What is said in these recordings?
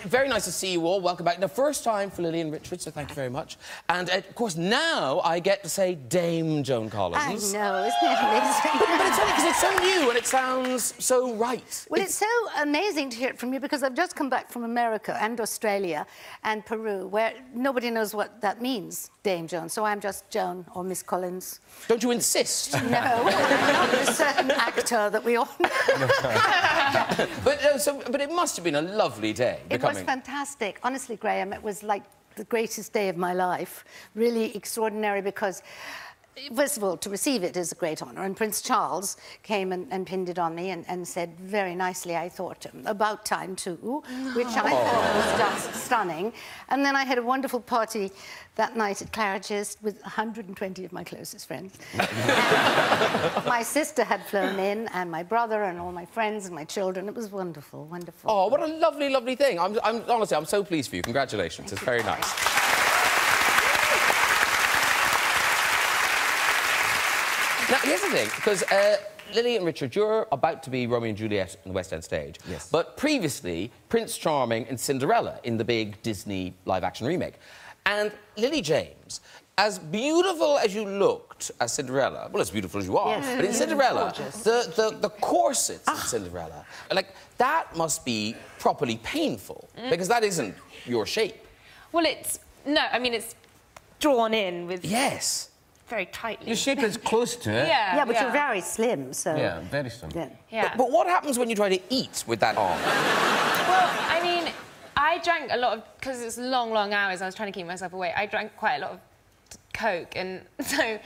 very nice to see you all. Welcome back. The first time for Lily and Richard, so thank you very much. And, of course, now I get to say Dame Joan Collins. I know, isn't it amazing? But it's funny because it's so new and it sounds so right. Well, it's so amazing to hear it from you because I've just come back from America and Australia and Peru, where nobody knows what that means, Dame Joan. So I'm just Joan or Miss Collins. Don't you insist? No, not a certain actor that we all know. But it must have been a lovely day. It was fantastic. Honestly, Graham, it was like the greatest day of my life. Really extraordinary because, first of all, to receive it is a great honour. And Prince Charles came and pinned it on me and said very nicely, I thought, about time too, which I thought was just stunning. And then I had a wonderful party that night at Claridge's with 120 of my closest friends. My sister had flown in, and my brother, and all my friends and my children. It was wonderful, wonderful. Oh, what a lovely, lovely thing. Honestly, I'm so pleased for you. Congratulations. Thank you. Very nice. Now, here's the thing, because Lily and Richard, you're about to be Romeo and Juliet on the West End stage. Yes. But previously, Prince Charming and Cinderella in the big Disney live-action remake. And Lily James, as beautiful as you looked as Cinderella, well, as beautiful as you are, yes, but in Cinderella, the corsets in Cinderella, like, that must be properly painful, because that isn't your shape. Well, no, I mean, it's drawn in with... Yes. Very tightly. Your shape is close to it. Yeah, but you're very slim, so... Yeah, very slim. Yeah. But what happens when you try to eat with that arm? Well, I mean, I drank a lot of... Because it's long, long hours, I was trying to keep myself awake. I drank quite a lot of Coke, and so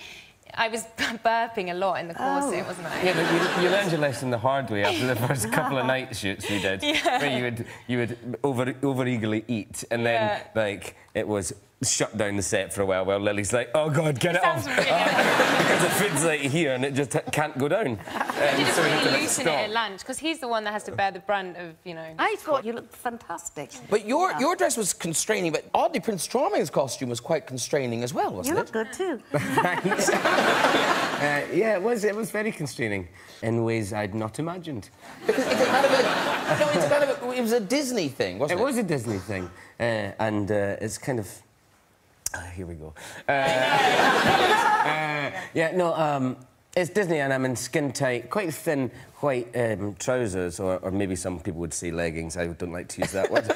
I was burping a lot in the corset, wasn't I? Yeah, but you learned your lesson the hard way after the first couple of night shoots we did, where you would over-eagerly eat, and then, like, it was shut down the set for a while Lily's like, oh, God, get it off. Really because the food's, like, here, and it just can't go down. You just really loosen it at lunch, because he's the one that has to bear the brunt of, you know... I thought you looked fantastic. But your dress was constraining, but oddly, Prince Charming's costume was quite constraining as well, wasn't it? You look good, too. Thanks. Yeah, it was very constraining in ways I'd not imagined. Because it was a Disney thing, wasn't it? It was a Disney thing, and it's kind of... here we go. It's Disney, and I'm in skin-tight, quite thin white trousers, or maybe some people would say leggings. I don't like to use that word.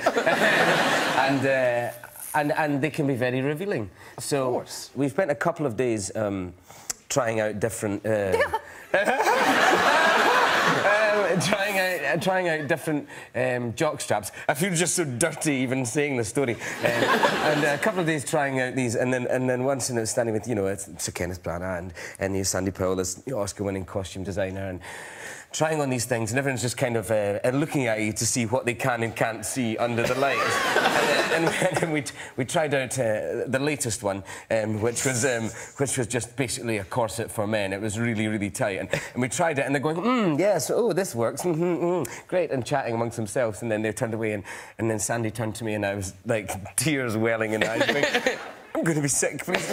And they can be very revealing. So of course. We've spent a couple of days trying out different... trying out different jock straps. I feel just so dirty even saying the story. And a couple of days trying out these, and then once, I was standing with, you know, Sir Kenneth Branagh and Sandy Powell, this Oscar-winning costume designer, and trying on these things, and everyone's just kind of looking at you to see what they can and can't see under the lights. and then we tried out the latest one, which was just basically a corset for men. It was really, really tight, and we tried it, and they're going, yes, oh, this works, great, and chatting amongst themselves, and then they turned away, and then Sandy turned to me, and I was like tears welling in the eyes, going, I'm going to be sick, please.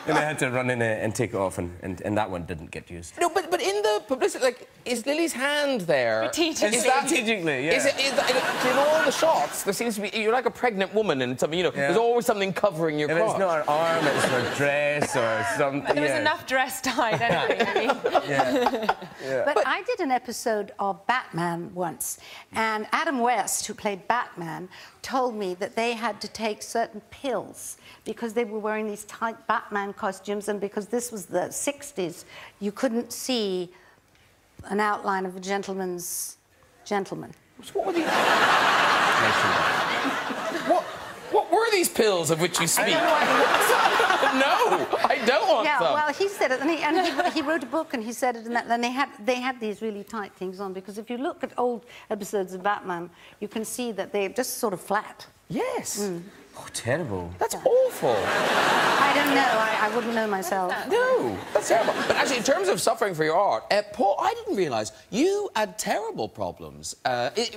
And I had to run in and take it off, and that one didn't get used. No, but in the publicity, like, is Lily's hand there? Strategically. Strategically, yeah. Is in all the shots, there seems to be... You're like a pregnant woman and something, you know, there's always something covering your crotch. It's not her arm, it's her dress or something. There was enough dress tied anyway, But I did an episode of Batman once, and Adam West, who played Batman, told me that they had to take certain pills because they were wearing these tight Batman costumes, and because this was the 60s, you couldn't see an outline of a gentleman's gentleman. So what were these... what were these pills of which you speak? No, I don't want Yeah, them. well, he said it, and he wrote a book, and he said it, and they had these really tight things on, because if you look at old episodes of Batman, you can see that they're just sort of flat. Yes. Oh, terrible. That's awful. I don't know. I wouldn't know myself. No, that's terrible. But actually, in terms of suffering for your art, Paul, I didn't realise you had terrible problems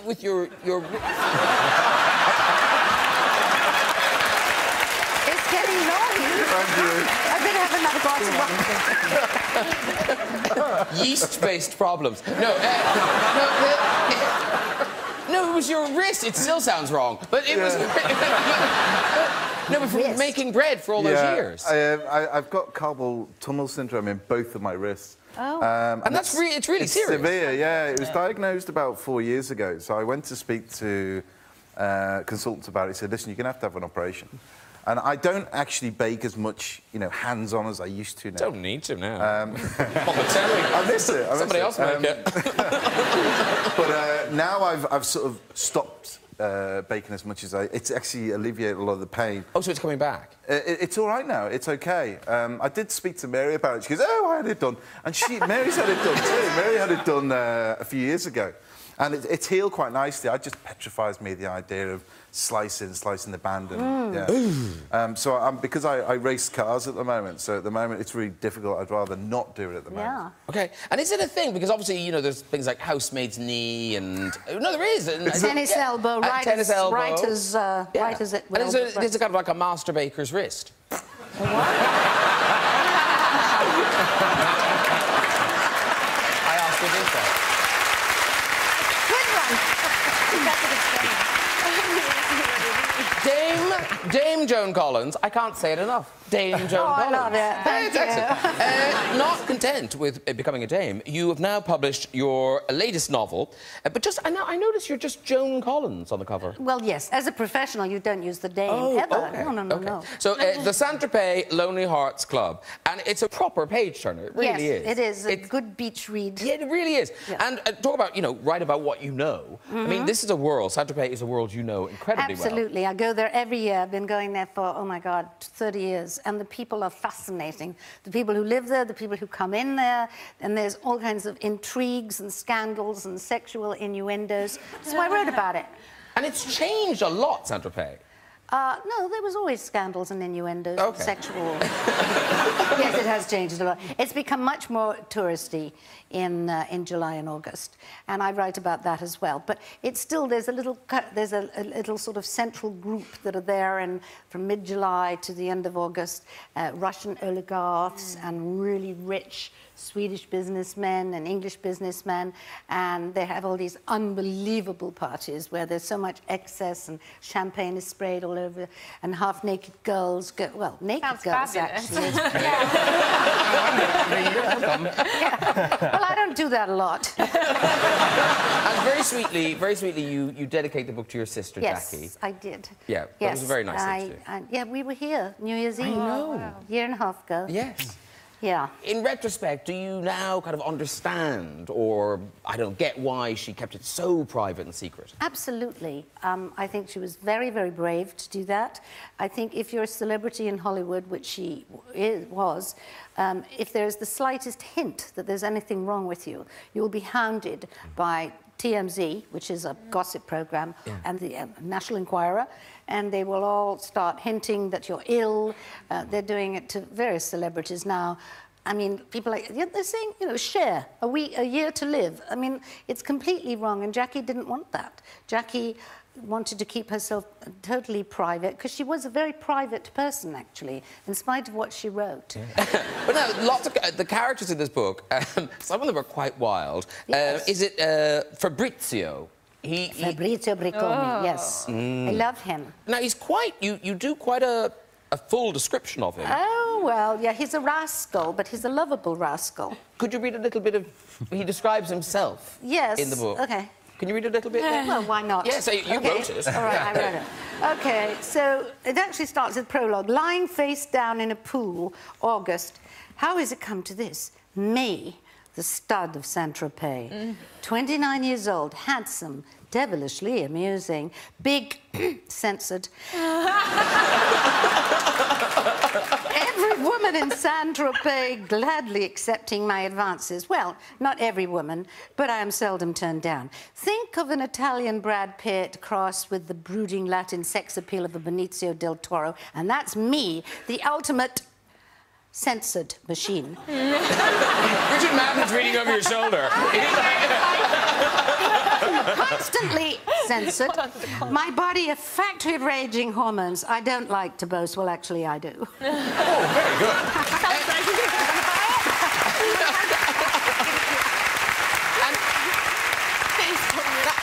with your... It's getting naughty. I better have another glass of wine. Yeast-based problems. No, no, was your wrist. It still sounds wrong, but it was... No, but from making bread for all those years. I've got carpal tunnel syndrome in both of my wrists. Oh. And it's really serious. Severe, yeah. It was diagnosed about 4 years ago. So I went to speak to consultants about it. He said, listen, you're going to have an operation. And I don't actually bake as much, you know, hands-on as I used to now. Don't need to now. On the telly. I miss it. Somebody else make it. But now I've sort of stopped baking as much as it's actually alleviated a lot of the pain. Oh, so it's coming back? It's all right now. It's OK. I did speak to Mary about it. She goes, oh, I had it done. And Mary's had it done too. Mary had it done a few years ago. And it's healed quite nicely. It just petrifies me, the idea of slicing the band. And, because I race cars at the moment, so at the moment it's really difficult. I'd rather not do it at the moment. Yeah. OK. And is it a thing? Because obviously, you know, there's things like housemaid's knee and... No, there is. Tennis elbow, right as it will. And there's a kind of like a master baker's wrist. What? I asked you this time. Dame Joan Collins, I can't say it enough. Dame Joan Collins. I love it. Thank you. Excellent. Not content with becoming a dame, you have now published your latest novel, but I notice you're just Joan Collins on the cover. Well, yes. As a professional, you don't use the dame ever. Okay. No. So, the Saint-Tropez Lonely Hearts Club, and it's a proper page-turner. It really is. It is. A good beach read. Yeah, it really is. Yeah. And talk about, you know, write about what you know. I mean, this is a world, Saint-Tropez is a world you know incredibly well. Absolutely. I go there every year. I've been going there for, oh, my God, 30 years. And the people are fascinating. The people who live there, the people who come in there, and there's all kinds of intrigues and scandals and sexual innuendos. So I wrote about it. And it's changed a lot, Saint-Tropez. No, there was always scandals and innuendos, okay. Sexual. Yes, it has changed a lot. It's become much more touristy in July and August, and I write about that as well. But it's still there's a little sort of central group that are there, and from mid-July to the end of August, Russian oligarchs and really rich Swedish businessmen and English businessmen, and they have all these unbelievable parties where there's so much excess and champagne is sprayed all over, and half-naked girls go, well, naked girls actually. Well, I don't do that a lot. And very sweetly, you dedicate the book to your sister, Jackie. Yes, I did. Yeah, that was a very nice thing to do. Yeah, we were here, New Year's Eve. I know. A year and a half ago. Yes. Yeah. In retrospect, do you now kind of understand or, I don't get why she kept it so private and secret? Absolutely. I think she was very, very brave to do that. I think if you're a celebrity in Hollywood, which she was, if there's the slightest hint that there's anything wrong with you, you'll be hounded by TMZ, which is a gossip program, and the National Enquirer, and they will all start hinting that you're ill. They're doing it to various celebrities now. I mean, people like, they're saying, you know, share a year to live. I mean, it's completely wrong, and Jackie didn't want that. Jackie wanted to keep herself totally private, because she was a very private person, actually, in spite of what she wrote. Yeah. But now, lots of the characters in this book, some of them are quite wild. Yes. Is it Fabrizio? Fabrizio Bricconi, yes. I love him. Now, he's quite... You do quite a full description of him. Oh, well, yeah, he's a rascal, but he's a lovable rascal. Could you read a little bit of... He describes himself in the book. OK. Can you read a little bit? Well, why not? Yeah, so you wrote it. All right, I wrote it. OK, so it actually starts with prologue. Lying face down in a pool, August. How has it come to this? Me, the stud of Saint-Tropez. 29 years old, handsome, devilishly amusing, big, censored. Every woman in Saint-Tropez gladly accepting my advances. Well, not every woman, but I am seldom turned down. Think of an Italian Brad Pitt crossed with the brooding Latin sex appeal of a Benicio del Toro, and that's me, the ultimate censored machine. Richard Madden's reading over your shoulder. Constantly censored. My body a factory of raging hormones. I don't like to boast. Well, actually, I do. Oh, very good.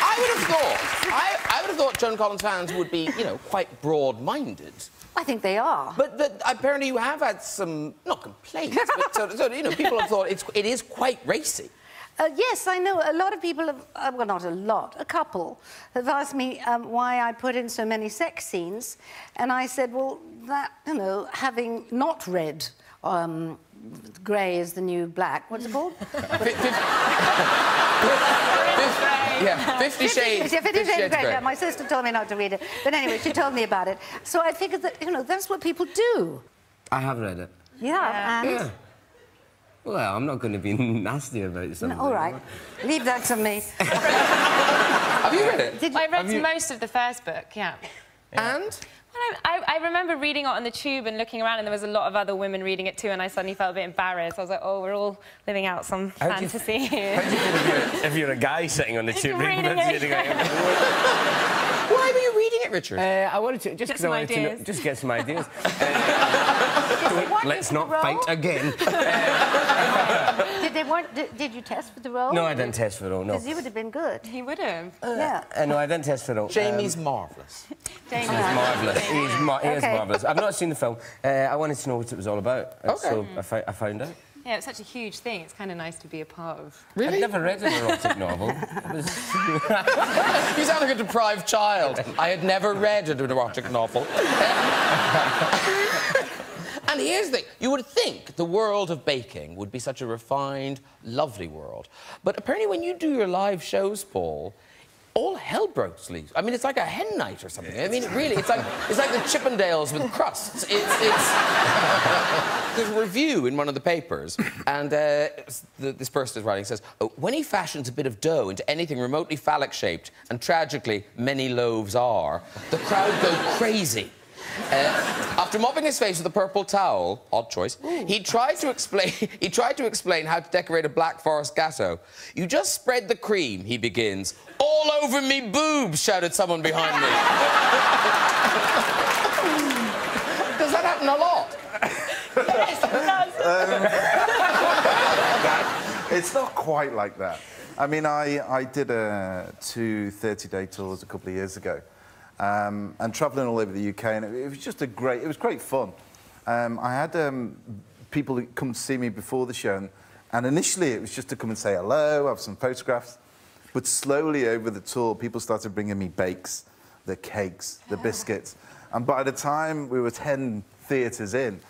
I would have would have thought Joan Collins fans would be, you know, quite broad-minded. I think they are. But apparently you have had some, not complaints, but so, you know, people have thought it is quite racy. Yes, I know. A lot of people have, well, not a lot, a couple, have asked me why I put in so many sex scenes. And I said, well, that, you know, having not read Grey is the New Black, what's it called? 50 Shades. Yeah, 50 Shades Grey. Grey. Yeah, my sister told me not to read it. But anyway, she told me about it. So I figured that, you know, that's what people do. I have read it. Yeah, and... Yeah. Well, I'm not going to be nasty about something. No, all right. Leave that to me. Have you read it? I read most of the first book, yeah. And? Well, I remember reading it on the tube and looking around, and there was a lot of other women reading it too, and I suddenly felt a bit embarrassed. I was like, oh, we're all living out some fantasy here. How do you feel if you're a guy sitting on the tube reading it? Why were you reading it, Richard? I wanted to, just because I wanted to know, just get some ideas. Let's not fight again. Did you test for the role? No, I didn't test for the role, no. Because you would have been good. He would have. Yeah. No, I didn't test for the role. Jamie's marvellous. He's marvellous. He is marvellous. I've not seen the film. I wanted to know what it was all about. So I found out. Yeah, it's such a huge thing. It's kind of nice to be a part of. Really? I've never read an erotic novel. You sound like a deprived child. I had never read an erotic novel. And here's the thing. You would think the world of baking would be such a refined, lovely world. But apparently when you do your live shows, Paul, all hell breaks loose. I mean, it's like a hen night or something. I mean, really, it's like the Chippendales with crusts. There's a review in one of the papers, and this person is writing, says, oh, when he fashions a bit of dough into anything remotely phallic-shaped, and tragically, many loaves are, the crowd go crazy. After mopping his face with a purple towel, odd choice, he tried to explain how to decorate a Black Forest gatto. You just spread the cream, he begins. All over me boobs, shouted someone behind me. Does that happen a lot? Yes, it does. It's not quite like that. I mean, I did 2 30-day tours a couple of years ago. And travelling all over the UK, and it was just it was great fun. I had people who come to see me before the show, and initially it was just to come and say hello, have some photographs, but slowly over the tour, people started bringing me bakes, the cakes, the biscuits, and by the time we were 10 theatres in,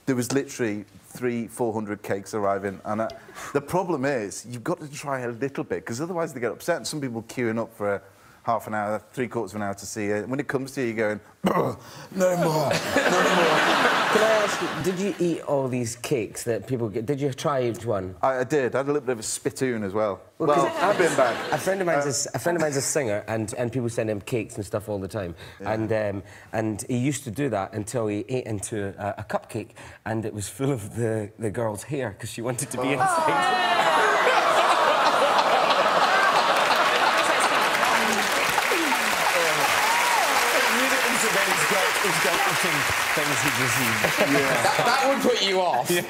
there was literally 300-400 cakes arriving, and the problem is, you've got to try a little bit, because otherwise they get upset, and some people queuing up for half an hour, 3/4 of an hour to see it. When it comes to you, you're going, no more, no more. Can I ask you, did you eat all these cakes that people get? Did you try each one? I did. I had a little bit of a spittoon as well. Well, I've been back. A friend of mine's a singer, and people send him cakes and stuff all the time. Yeah. And he used to do that until he ate into a cupcake, and it was full of the girl's hair because she wanted to be inside. That would put you off. Yeah.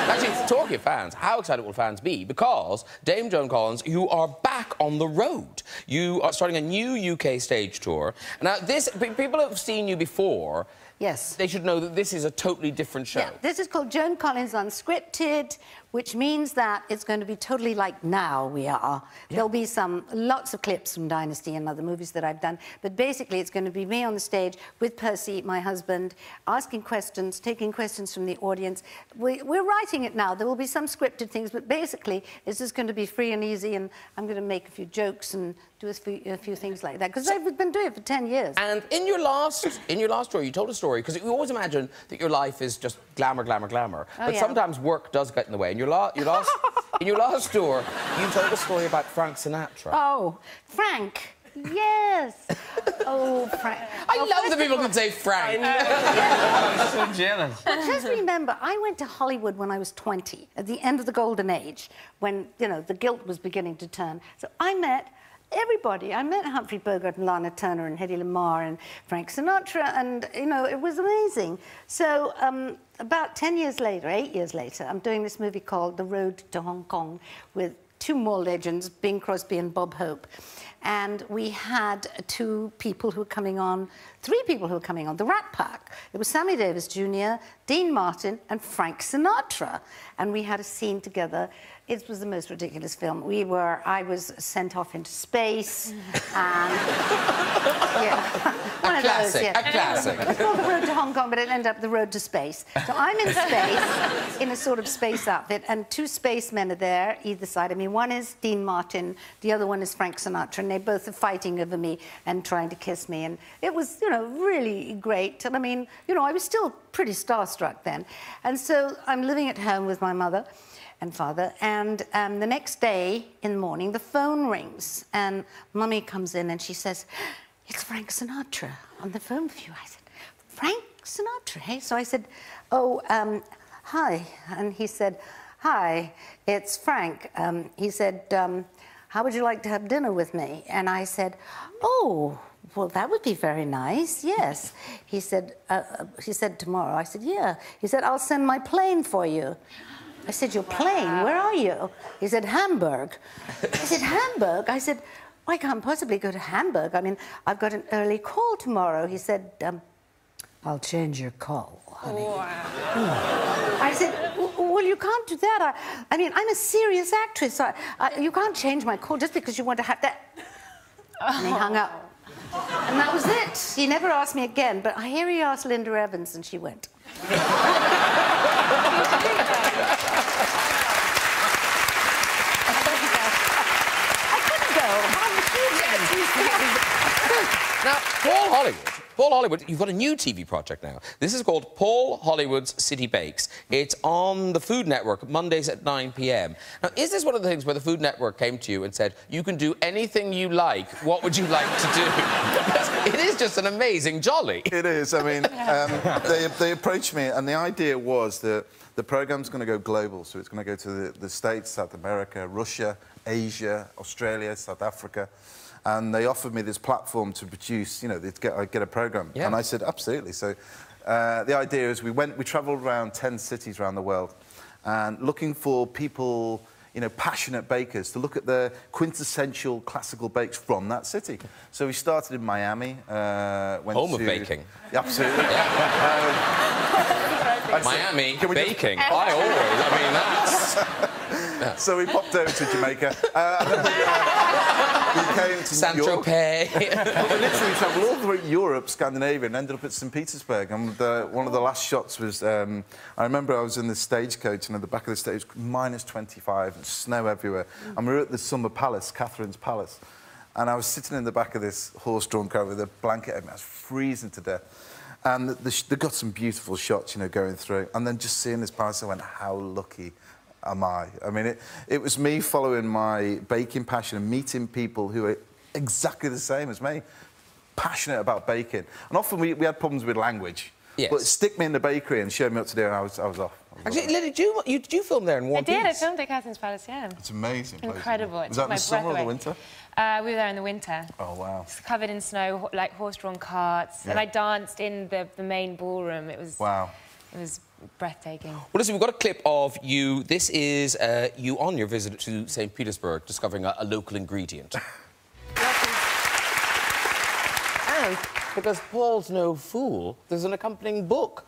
Actually, talking of fans, how excited will fans be? Because Dame Joan Collins, you are back on the road. You are starting a new UK stage tour. Now, people have seen you before. Yes. They should know that this is a totally different show. Yeah, this is called Joan Collins Unscripted, which means that it's going to be totally like Now We Are. Yeah. There'll be lots of clips from Dynasty and other movies that I've done, but basically it's going to be me on the stage with Percy, my husband, asking questions, taking questions from the audience. We're writing it now. There will be some scripted things, but basically it's just going to be free and easy, and I'm going to make a few jokes and do a few things like that, because I've been doing it for 10 years. And in your last tour, you told a story, because you always imagine that your life is just glamour, glamour, glamour. But sometimes work does get in the way. In your last tour, you told a story about Frank Sinatra. Oh, Frank. Yes. Oh, Frank. I love that people can say Frank. I'm so jealous. Well, just remember, I went to Hollywood when I was 20, at the end of the golden age, when, you know, the guilt was beginning to turn. So I met everybody. I met Humphrey Bogart and Lana Turner and Hedy Lamarr and Frank Sinatra, and, you know, it was amazing. So about 10 years later, 8 years later, I'm doing this movie called The Road to Hong Kong with two more legends, Bing Crosby and Bob Hope. And we had three people who were coming on, the Rat Pack. It was Sammy Davis Jr., Dean Martin, and Frank Sinatra. And we had a scene together. It was the most ridiculous film. I was sent off into space, and yeah, one of those. Yeah. A classic. It's called The Road to Hong Kong, but it ended up The Road to Space. So I'm in space, in a sort of space outfit, and two spacemen are there, either side of me. One is Dean Martin, the other one is Frank Sinatra, and they both are fighting over me and trying to kiss me. And it was, you know, really great. And I mean, you know, I was still pretty starstruck then. And so I'm living at home with my mother and father, and the next day in the morning, the phone rings, and Mummy comes in and she says, "It's Frank Sinatra on the phone with you." I said, "Frank Sinatra, hey?" So I said, "Oh, hi." And he said, "Hi, it's Frank." He said, "How would you like to have dinner with me?" And I said, "Oh, well, that would be very nice, yes." He said, "Tomorrow." I said, "Yeah." He said, "I'll send my plane for you." I said, "Your plane? Where are you?" He said, "Hamburg." I said, "Hamburg?" I said, "I can't possibly go to Hamburg. I mean, I've got an early call tomorrow." He said, "I'll change your call, honey." Wow. I said, "Well, you can't do that. I mean, I'm a serious actress. You can't change my call just because you want to have that." And he hung up. And that was it. He never asked me again, but I hear he asked Linda Evans, and she went. Now, Paul Hollywood, you've got a new TV project now. This is called Paul Hollywood's City Bakes. It's on the Food Network, Mondays at 9 p.m. Now, is this one of the things where the Food Network came to you and said, "You can do anything you like, what would you like to do?" Because it is just an amazing jolly. It is. I mean, they approached me, and the idea was that the programme's going to go global, so it's going to go to the States, South America, Russia, Asia, Australia, South Africa. And they offered me this platform to produce, you know, get a programme. Yeah. And I said, absolutely. So the idea is we travelled around 10 cities around the world and looking for people, you know, passionate bakers to look at the quintessential classical bakes from that city. So we started in Miami. Home of baking. Absolutely. Miami, baking. I mean, that's... So we popped over to Jamaica. And then we came to Saint-Tropez. We literally travelled all through Europe, Scandinavia, and ended up at St. Petersburg. And one of the last shots was... I remember I was in the stagecoach, and at the back of the stage, minus 25, and snow everywhere. And we were at the Summer Palace, Catherine's Palace. And I was sitting in the back of this horse-drawn car with a blanket over me. I was freezing to death. And they got some beautiful shots, you know, going through. And then just seeing this palace, I went, how lucky am I? I mean, it was me following my baking passion and meeting people who are exactly the same as me, passionate about baking. And often we had problems with language. Yes. But stick me in the bakery and show me what to do, and I was off. Actually, Lily, did you film there in one piece? I did. I filmed at Catherine's Palace, yeah. It's amazing. Incredible. Was that in the summer or the winter? We were there in the winter. Oh, wow. It's covered in snow, like horse-drawn carts. Yeah. And I danced in the main ballroom. It was... Wow. It was breathtaking. Well, listen, we've got a clip of you. This is you on your visit to St. Petersburg, discovering a local ingredient. And because Paul's no fool, there's an accompanying book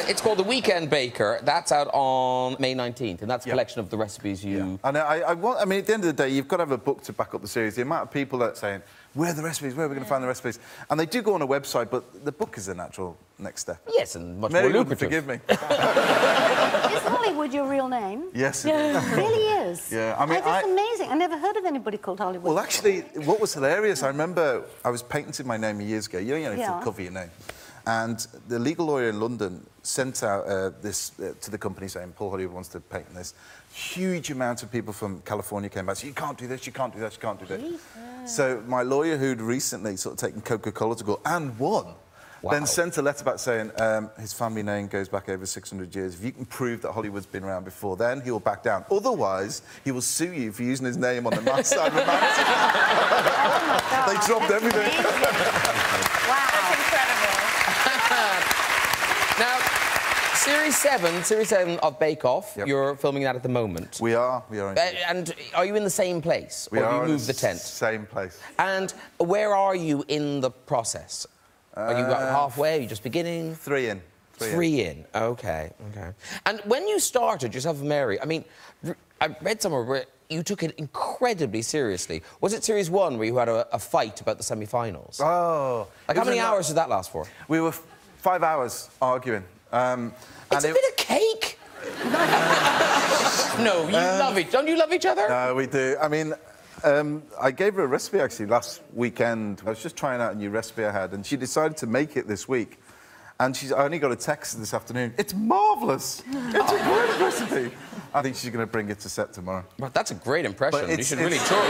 it's called The Weekend Baker. That's out on May 19th, and that's a collection of the recipes you... Yeah. And I mean, at the end of the day, you've got to have a book to back up the series. The amount of people that are saying, where are the recipes? Where are we going to find the recipes? And they do go on a website, but the book is a natural next step. Yes, and much more lucrative. Forgive me. Is Hollywood your real name? Yes, it is. It really is. Yeah, I mean, that's amazing. I never heard of anybody called Hollywood. Well, actually, what was hilarious, I remember I was patenting my name years ago. You know, to cover your name. And the legal lawyer in London sent out this to the company saying, Paul Hollywood wants to patent this. Huge amount of people from California came back, so you can't do this, you can't do that, you can't do that. So my lawyer, who'd recently sort of taken Coca-Cola to court and won, then sent a letter back saying his family name goes back over 600 years. If you can prove that Hollywood's been around before then, he will back down. Otherwise, he will sue you for using his name on the north side of the mountain. Oh, my God. They dropped everything. Wow. That's incredible. Now, Series 7 of Bake Off. Yep. You're filming that at the moment. We are. And are you in the same place? We or are. Have you moved the tent? Same place. And where are you in the process? Are you halfway? Are you just beginning? 3 in. Three in. Okay. And when you started, yourself and Mary, I mean, I read somewhere where you took it incredibly seriously. Was it Series 1 where you had a fight about the semi-finals? Oh. Like, how many hours did that last for? We were 5 hours arguing. It's a bit of cake! No, don't you love each other? No, we do. I mean, I gave her a recipe, actually, last weekend. I was just trying out a new recipe I had, and she decided to make it this week. And I only got a text this afternoon. It's marvellous! It's a great recipe! I think she's going to bring it to set tomorrow. Well, that's a great impression. You should really tour with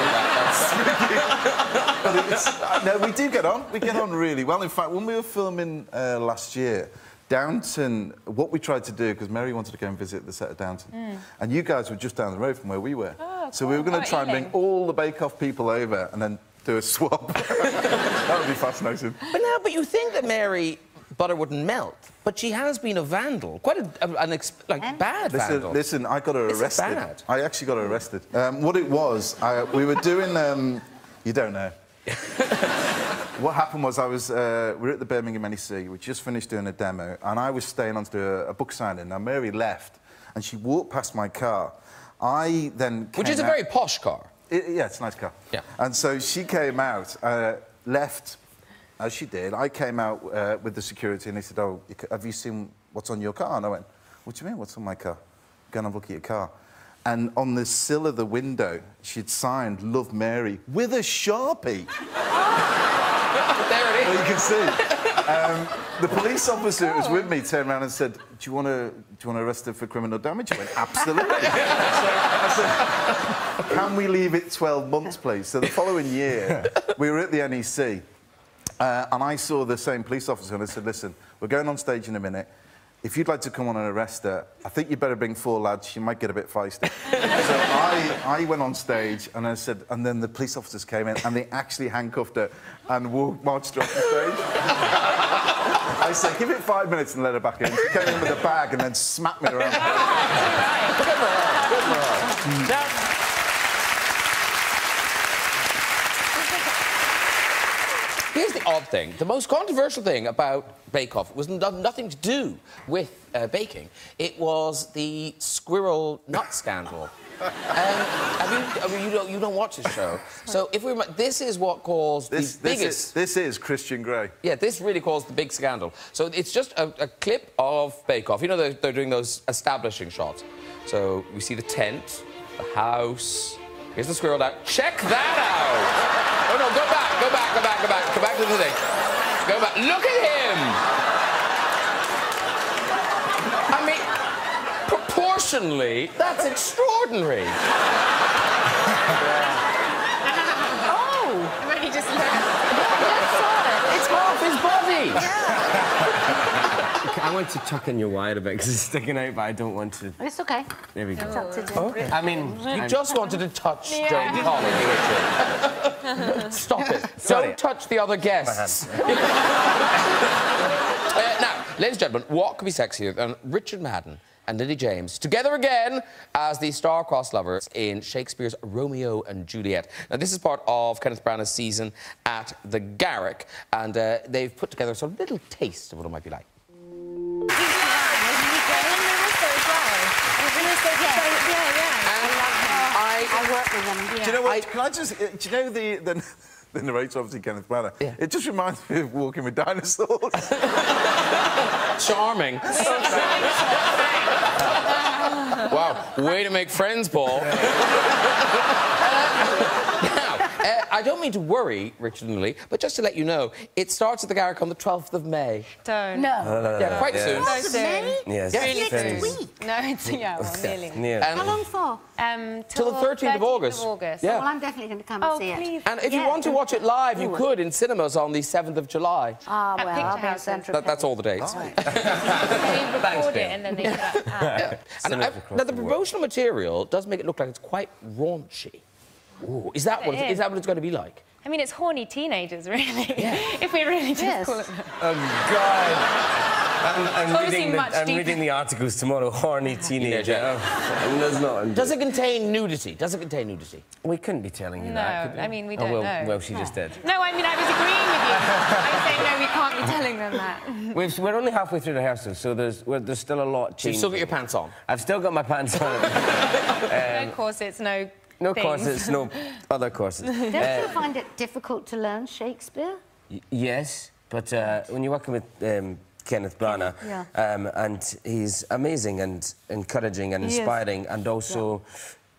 that. But no, we do get on. We get on really well. In fact, when we were filming last year, Downton, what we tried to do, because Mary wanted to go and visit the set of Downton, and you guys were just down the road from where we were. Oh, so we were going to try and bring all the Bake Off people over and then do a swap. That would be fascinating. But you think that Mary butter wouldn't melt, but she has been a vandal, quite bad vandal. Listen, I got her arrested. Bad. I actually got her arrested. What it was, we were doing. You don't know. What happened was we were at the Birmingham NEC. We just finished doing a demo, and I was staying on to do a book signing. Now Mary left, and she walked past my car. I then which is a very posh car. Yeah, it's a nice car. Yeah. And so she came out, left. As she did, I came out with the security and they said, "Oh, have you seen what's on your car?" And I went, "What do you mean, what's on my car?" Go and have a look at your car. And on the sill of the window, she'd signed "Love Mary" with a Sharpie. There it is. Well, you can see. The police officer who was with me turned around and said, "Do you want to arrest her for criminal damage?" I went, "Absolutely." So I said, "Can we leave it 12 months, please?" So the following year, we were at the NEC. And I saw the same police officer and I said, "Listen, we're going on stage in a minute. If you'd like to come on and arrest her, I think you better bring 4 lads. She might get a bit feisty." So I went on stage and I said, and then the police officers came in and they actually handcuffed her and marched her off the stage. I said, "Give it 5 minutes and let her back in." She came in with a bag and then smacked me around. Good for her. Here's the odd thing. The most controversial thing about Bake Off was nothing to do with baking. It was the squirrel nut scandal. You don't watch this show. So this is what caused the biggest... This is Christian Grey. Yeah, this really caused the big scandal. So it's just a clip of Bake Off. You know, they're doing those establishing shots. So we see the tent, the house... Here's the squirrel now. Check that out! Oh, no, go back to the thing. Go back. Look at him! I mean, proportionally, that's extraordinary. Oh! He just It's half his body. I want to tuck in your wire a bit because it's sticking out, but I don't want to... It's okay. There we go. It's up to you. Okay. I mean... You just wanted to touch Joan Collins, Richard. Stop it. Sorry. Don't touch the other guests. Now, ladies and gentlemen, what could be sexier than Richard Madden and Lily James together again as the star-crossed lovers in Shakespeare's Romeo and Juliet. Now, this is part of Kenneth Branagh's season at the Garrick, and they've put together a sort of little taste of what it might be like. I work with them. Do you know what? Can I just... do you know the narrator, obviously, Kenneth Branagh? Yeah. It just reminds me of Walking with Dinosaurs. Charming. Wow, way to make friends, Paul. Now, I don't mean to worry, Richard and Lily, but just to let you know, it starts at the Garrick on the 12th of May. Don't. No. Yeah, quite soon. So soon. Yes. Next very- week. No, it's nearly. Yeah. How long for? Till the 13th of August. Yeah. Well, I'm definitely going to come and see please. it. And if you want to watch it live, you could in cinemas on the 7th of July. Ah, well, Picture I'll be in House. Central. That's all the dates. They record it and then they put it out. And now, the promotional material does make it look like it's quite raunchy. Ooh, is that what it's going to be like? I mean, it's horny teenagers, really. Yeah. If we really just call it that. Oh, God. I'm reading the articles tomorrow. Horny teenager. Does not. Does it contain nudity? Does it contain nudity? We couldn't be telling you that. No, I mean, we don't know. Well, she just did. No, I mean, I was agreeing with you. I was saying, no, we can't be telling them that. We're only halfway through rehearsal, so there's still a lot changing. You've still got your pants on? I've still got my pants on. No corsets, no No things. corsets, no other corsets. Don't you find it difficult to learn Shakespeare? Yes, but when you're working with Kenneth Branagh, and he's amazing and encouraging and inspiring, and also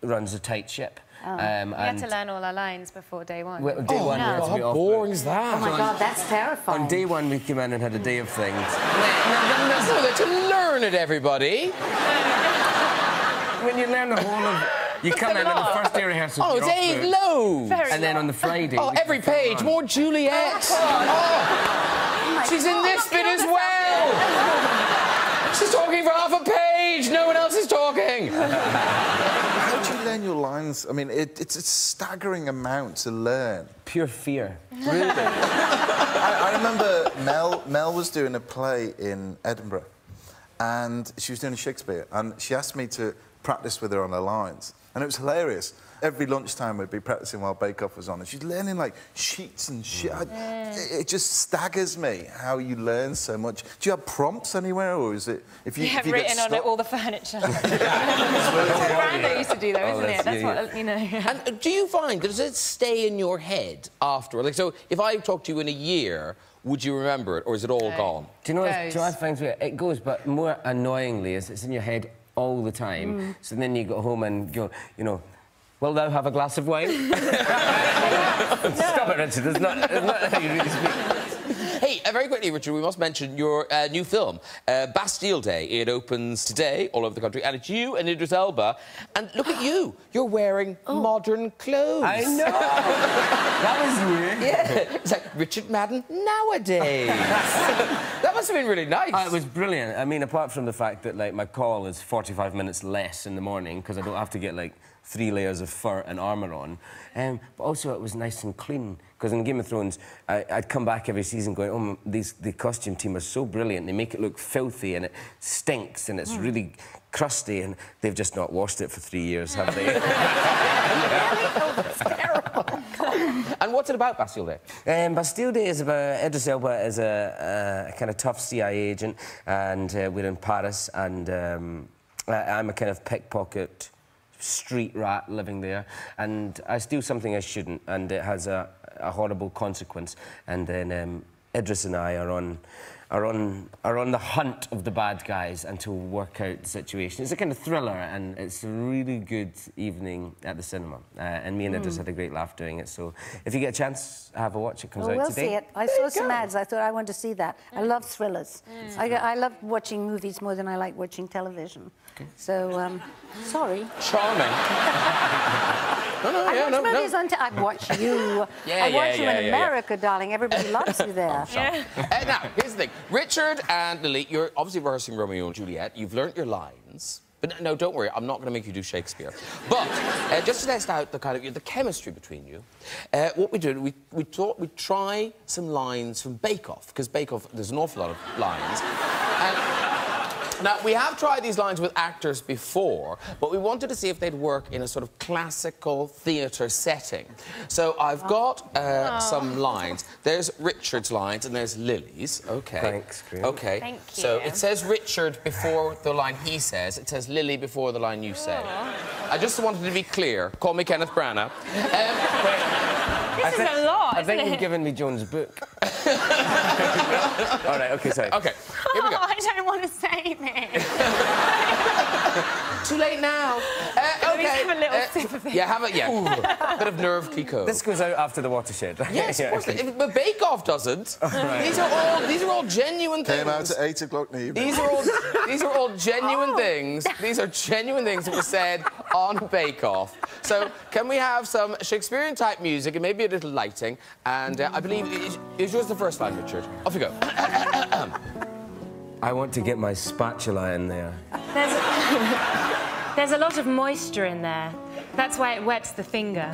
runs a tight ship. We had to learn all our lines before day one. Well, day one, we had to be how off. boring is that? Oh, my God, that's terrifying. On day one, we came in and had a day of things. No, they're to learn it, everybody. When you learn the whole of... You come in on the first day of rehearsal. Oh, it's 8 loaves. And then on the Friday... Oh, every page, more Juliet. Oh, she's in this bit as well. She's talking for half a page. No one else is talking. How do you learn your lines? I mean, it's a staggering amount to learn. Pure fear. Really? I remember Mel was doing a play in Edinburgh, and she was doing a Shakespeare, and she asked me to practice with her on her lines, and it was hilarious. Every lunchtime we'd be practicing while Bake Off was on, and she's learning like sheets and shit. It just staggers me how you learn so much. Do you have prompts anywhere, or is it if you written on all the furniture? That's what Brando used to do, though, isn't it? That's what you know. And do you find, does it stay in your head after? Like, so if I talk to you in a year, would you remember it, or is it all gone? Do you know what I find? It goes, but more annoyingly is it's in your head all the time. So then you go home and go, you know, will thou have a glass of wine? Stop it, Richard. It's not how you really speak. Hey, very quickly, Richard, we must mention your new film, Bastille Day. It opens today all over the country, and it's you and Idris Elba. And look at you. You're wearing modern clothes. I know. That was weird. Yeah. It's like Richard Madden nowadays. That must have been really nice. It was brilliant. I mean, apart from the fact that, like, my call is 45 minutes less in the morning because I don't have to get, like, 3 layers of fur and armour on. But also it was nice and clean, because in Game of Thrones, I'd come back every season going, oh, the costume team are so brilliant. They make it look filthy and it stinks and it's really crusty, and they've just not washed it for 3 years, have they? It's terrible. And what's it about, Bastille Day? Bastille Day is about Idris Elba as a kind of tough CIA agent, and we're in Paris, and I'm a kind of pickpocket street rat living there, and I steal something I shouldn't, and it has a horrible consequence. And then Idris and I are on the hunt of the bad guys until we work out the situation. It's a kind of thriller, and it's a really good evening at the cinema. And me and Idris had a great laugh doing it. So if you get a chance, have a watch. It comes out we'll today. see it. I saw some ads. I thought I want to see that. I love thrillers. I love watching movies more than I like watching television. Okay. So, sorry. Charming. I watch movies on I watch you. I watch you in America, darling. Everybody loves you there. Now, here's the thing. Richard and Lily, you're obviously rehearsing Romeo and Juliet. You've learnt your lines. But no, don't worry, I'm not going to make you do Shakespeare. But just to test out the kind of the chemistry between you, what we did, we thought we'd try some lines from Bake Off, because Bake Off, there's an awful lot of lines. Now, we have tried these lines with actors before, but we wanted to see if they'd work in a sort of classical theatre setting. So I've got some lines. There's Richard's lines and there's Lily's. OK. Thanks, Graham. OK. Thank you. So it says Richard before the line he says. It says Lily before the line you say. I just wanted to be clear. Call me Kenneth Branagh. This is a lot, I think isn't you've it? given me Joan's book. All right, OK, sorry. OK, here we go. I don't want to say this. Too late now. Let me have a little sip of it. Yeah, have a bit of Nerve Clicquot. This goes out after the watershed. Yes, of course. But Bake Off doesn't. Right. These are all genuine things. Came out at 8 o'clock in the evening. These are all genuine things. These are genuine things that were said on Bake Off. So can we have some Shakespearean-type music and maybe a little lighting? And I believe it's yours the first line, Richard. Off you go. I want to get my spatula in there. There's a lot of moisture in there. That's why it wets the finger.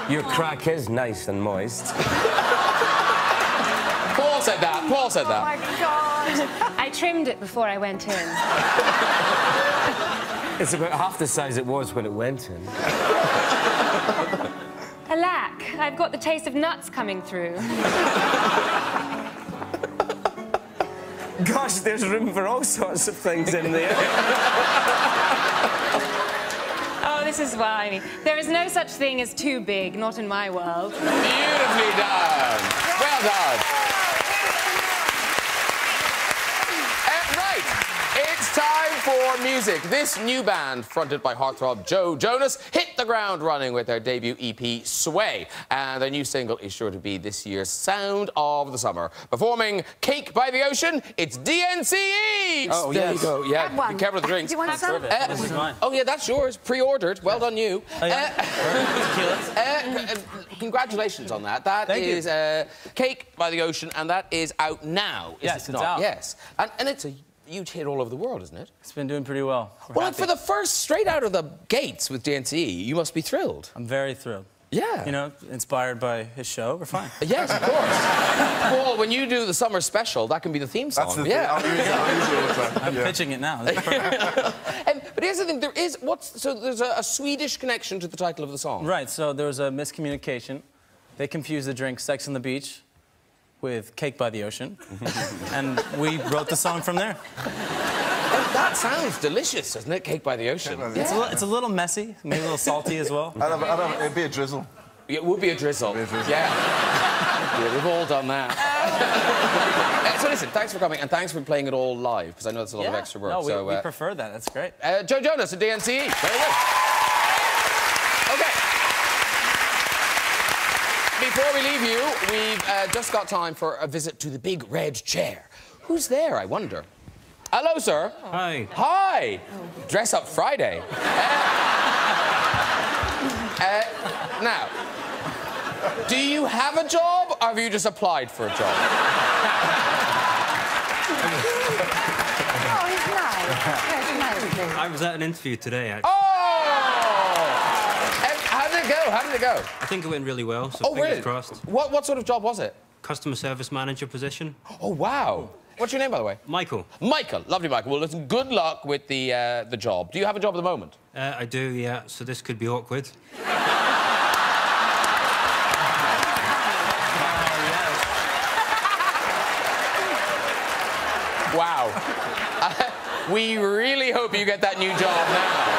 Your crack is nice and moist. Paul said that. Paul all said that. Oh, my God. I trimmed it before I went in. It's about half the size it was when it went in. Alack, I've got the taste of nuts coming through. Gosh, there's room for all sorts of things in there. Oh, this is why. There is no such thing as too big, not in my world. Beautifully done. Well done. Right, it's time for music. This new band, fronted by heartthrob Joe Jonas, hit the ground running with their debut EP, Sway. And their new single is sure to be this year's sound of the summer. Performing Cake by the Ocean, it's DNCE! Oh, there you go. Yeah, Have one. be careful with the drinks. Do you want some? This is mine. Oh, yeah, that's yours. Pre-ordered. Well done, you. Oh, yeah. Congratulations on that. That Thank you. is Cake by the Ocean, and that is out now. Is Yes, it it's not? out. Yes. And it's a huge hit all over the world, isn't it? It's been doing pretty well. Well, like for the first, straight out of the gates with DNCE, you must be thrilled. I'm very thrilled. Yeah. You know, inspired by his show, we're fine. Yes, of course. Paul, when you do the summer special, that can be the theme song. That's the yeah. thing. I'll use it all the time. I'm pitching it now. That's perfect. But here's the thing, there's a Swedish connection to the title of the song. Right, so there was a miscommunication. They confused the drink Sex on the Beach with Cake by the Ocean. And we wrote the song from there. That sounds delicious, doesn't it? Cake by the Ocean. It's a little messy, maybe a little salty as well. It'd be a drizzle. It would be a drizzle. Yeah. Yeah, we've all done that. So listen, thanks for coming, and thanks for playing it all live, because I know it's a lot of extra work. No, so, we prefer that. That's great. Joe Jonas at DNCE. Very good. OK. Before we leave you, we've just got time for a visit to the big red chair. Who's there, I wonder? Hello, sir. Hi. Hi. Dress Up Friday. Now, do you have a job, or have you just applied for a job? Oh, he's nice. Yes, nice. I was at an interview today, actually. Oh! How did it go? How did it go? I think it went really well, so Oh, fingers really? crossed. What sort of job was it? Customer service manager position. Oh, wow. What's your name, by the way? Michael. Michael. Lovely, Michael. Well, listen, good luck with the job. Do you have a job at the moment? I do, yeah, so this could be awkward. Wow. We really hope you get that new job now.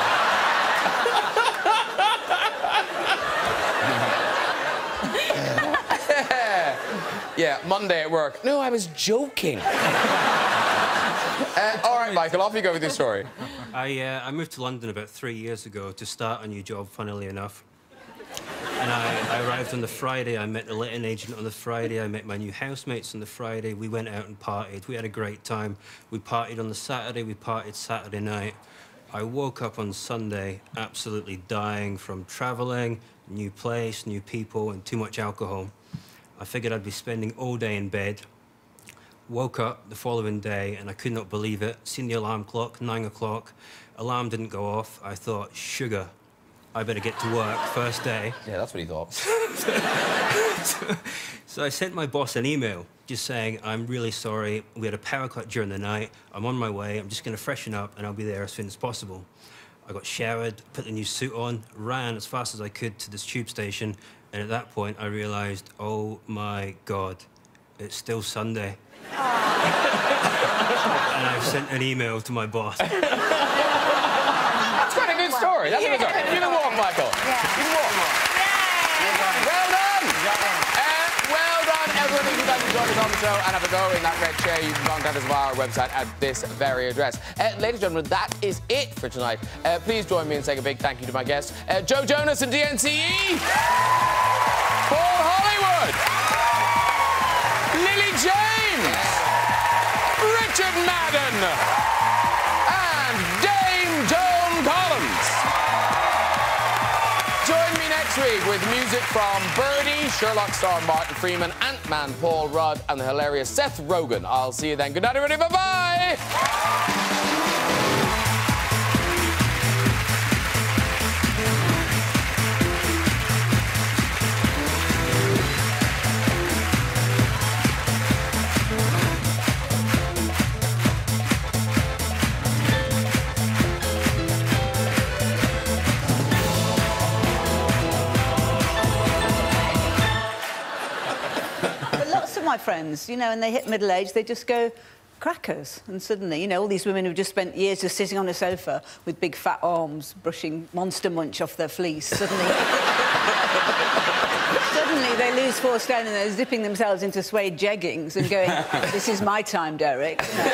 Yeah, Monday at work. No, I was joking. All right, Michael, off you go with your story. I moved to London about 3 years ago to start a new job, funnily enough. And I arrived on the Friday, I met the letting agent on the Friday, I met my new housemates on the Friday, we went out and partied, we had a great time. We partied on the Saturday, we partied Saturday night. I woke up on Sunday absolutely dying from travelling, new place, new people, and too much alcohol. I figured I'd be spending all day in bed. Woke up the following day, and I could not believe it. Seen the alarm clock, 9 o'clock. Alarm didn't go off. I thought, sugar. I better get to work first day. Yeah, that's what he thought. So I sent my boss an email just saying, I'm really sorry. We had a power cut during the night. I'm on my way. I'm just going to freshen up, and I'll be there as soon as possible. I got showered, put the new suit on, ran as fast as I could to this tube station, and at that point, I realised, oh, my God, it's still Sunday. And I've sent an email to my boss. That's quite a good story. That's a good story. You can walk, Michael. Yeah. You can walk. Well done. Well done, everyone. If you'd like to join us on the show and have a go in that red chair, you can contact us via our website at this very address. Ladies and gentlemen, that is it for tonight. Please join me in saying a big thank you to my guests, Joe Jonas and DNCE, Paul Hollywood, Lily James, Richard Madden, and Dame Joan Collins. Join me next week with music from Birdie, Sherlock star Martin Freeman, Ant-Man Paul Rudd, and the hilarious Seth Rogen. I'll see you then. Good night, everybody. Bye-bye. my friends, you know, and they hit middle age, they just go crackers. And suddenly, you know, all these women who've just spent years just sitting on a sofa with big fat arms, brushing Monster Munch off their fleece, suddenly they lose 4 stone and they're zipping themselves into suede jeggings and going, this is my time, Derek. You know.